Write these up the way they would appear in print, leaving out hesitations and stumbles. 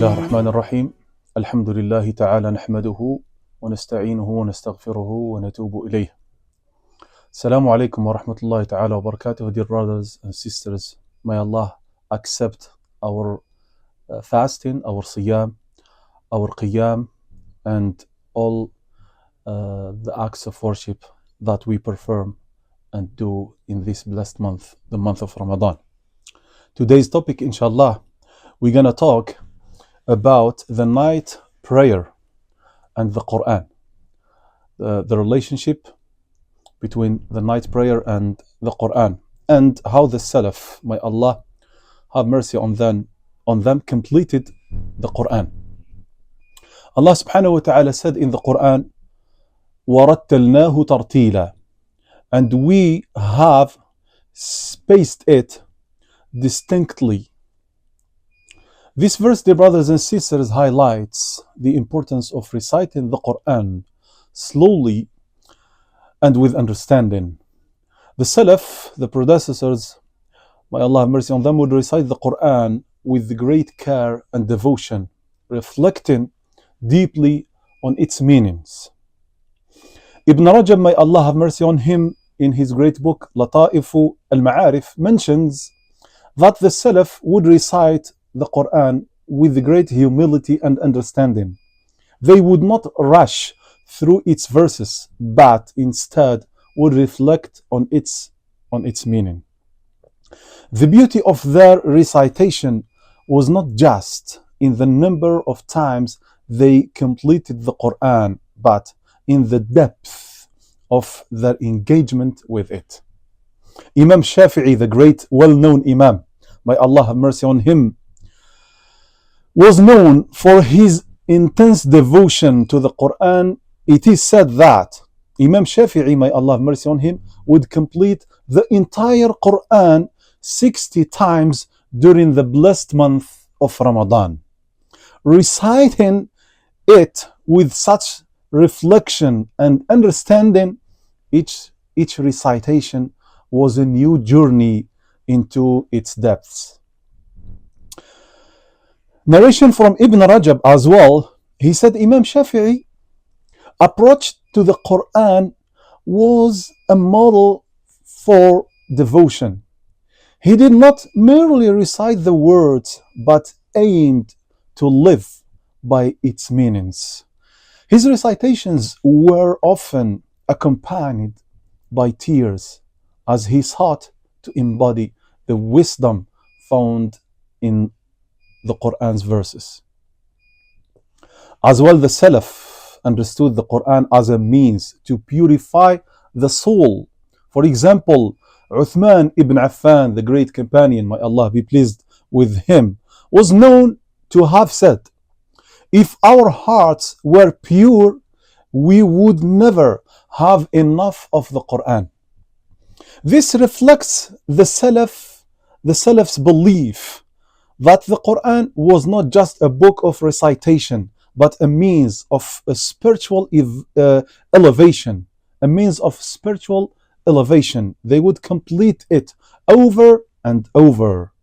الله الرحمن الرحيم الحمد لله تعالى نحمده ونستعينه ونستغفره ونتوب إليه. Assalamu alaikum wa rahmatullahi ta'ala wa barakatuh. Dear brothers and sisters, may Allah accept our fasting, our siyam, our qiyam, and all the acts of worship that we perform and do in this blessed month, the month of Ramadan. Today's topic, Insha'Allah, we're going to talk about the night prayer and the Quran, the relationship between the night prayer and the Quran, and how the Salaf, may Allah have mercy on them, completed the Quran. Allah subhanahu wa ta'ala said in the Quran, وَرَتَّلْنَاهُ تَرْتِيلًا, and we have spaced it distinctly. This verse, dear brothers and sisters, highlights the importance of reciting the Quran slowly and with understanding. The Salaf, the predecessors, may Allah have mercy on them, would recite the Quran with great care and devotion, reflecting deeply on its meanings. Ibn Rajab, may Allah have mercy on him, in his great book Lataifu al-Ma'arif, mentions that the Salaf would recite the Quran with great humility and understanding. They would not rush through its verses, but instead would reflect on its meaning. The beauty of their recitation was not just in the number of times they completed the Quran, but in the depth of their engagement with it. Imam Shafi'i, the great well-known Imam, may Allah have mercy on him, was known for his intense devotion to the Quran. It is said that Imam Shafi'i, may Allah have mercy on him, would complete the entire Quran 60 times during the blessed month of Ramadan. Reciting it with such reflection and understanding, each recitation was a new journey into its depths. Narration from Ibn Rajab as well, he said Imam Shafi'i approach to the Quran was a model for devotion. He did not merely recite the words, but aimed to live by its meanings. His recitations were often accompanied by tears, as he sought to embody the wisdom found in the Quran's verses. As well, the Salaf understood the Quran as a means to purify the soul. For example, Uthman ibn Affan, the great companion, may Allah be pleased with him, was known to have said, if our hearts were pure, we would never have enough of the Quran. This reflects the Salaf's belief that the Quran was not just a book of recitation, but a means of a spiritual elevation. A means of spiritual elevation. They would complete it over and over,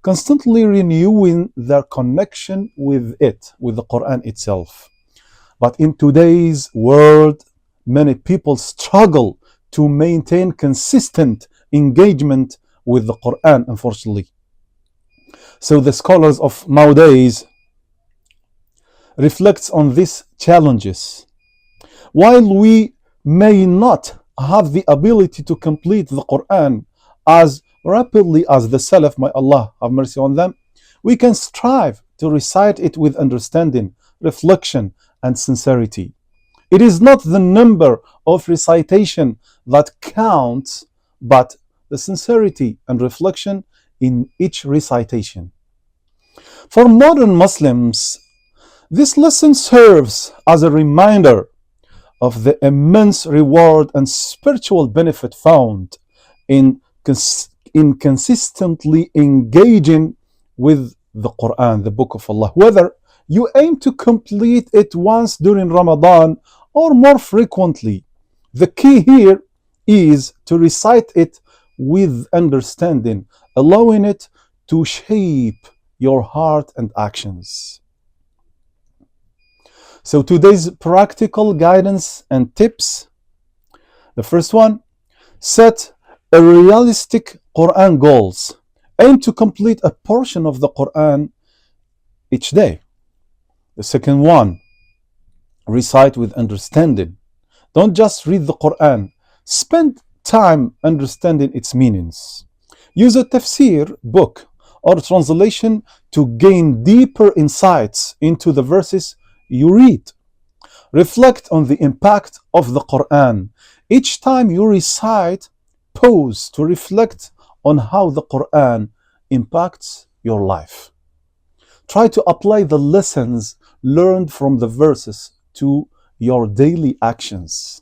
constantly renewing their connection with it, with the Quran itself. But in today's world, many people struggle to maintain consistent engagement with the Quran, unfortunately. So the scholars of nowadays reflects on these challenges. While we may not have the ability to complete the Quran as rapidly as the Salaf, may Allah have mercy on them, we can strive to recite it with understanding, reflection, and sincerity. It is not the number of recitation that counts, but the sincerity and reflection in each recitation. For modern Muslims, this lesson serves as a reminder of the immense reward and spiritual benefit found in consistently engaging with the Quran, the Book of Allah. Whether you aim to complete it once during Ramadan or more frequently, the key here is to recite it with understanding, allowing it to shape your heart and actions. So today's practical guidance and tips. The first one, set a realistic Quran goals. Aim to complete a portion of the Quran each day. The second one, recite with understanding. Don't just read the Quran. Spend time understanding its meanings. Use a tafsir book or translation to gain deeper insights into the verses you read. Reflect on the impact of the Quran. Each time you recite, pause to reflect on how the Quran impacts your life. Try to apply the lessons learned from the verses to your daily actions.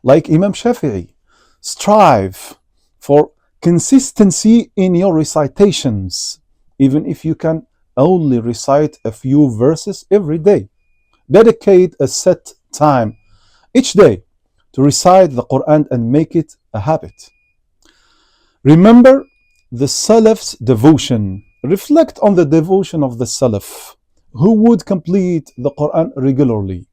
Like Imam Shafi'i, strive for consistency in your recitations, even if you can only recite a few verses every day. Dedicate a set time each day to recite the Quran and make it a habit. Remember the Salaf's devotion. Reflect on the devotion of the Salaf, who would complete the Quran regularly.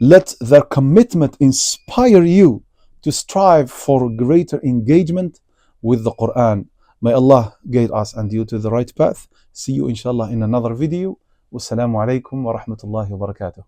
Let their commitment inspire you to strive for greater engagement with the Quran. May Allah guide us and you to the right path. See you inshallah in another video. Wassalamu alaikum wa rahmatullahi wa barakatuh.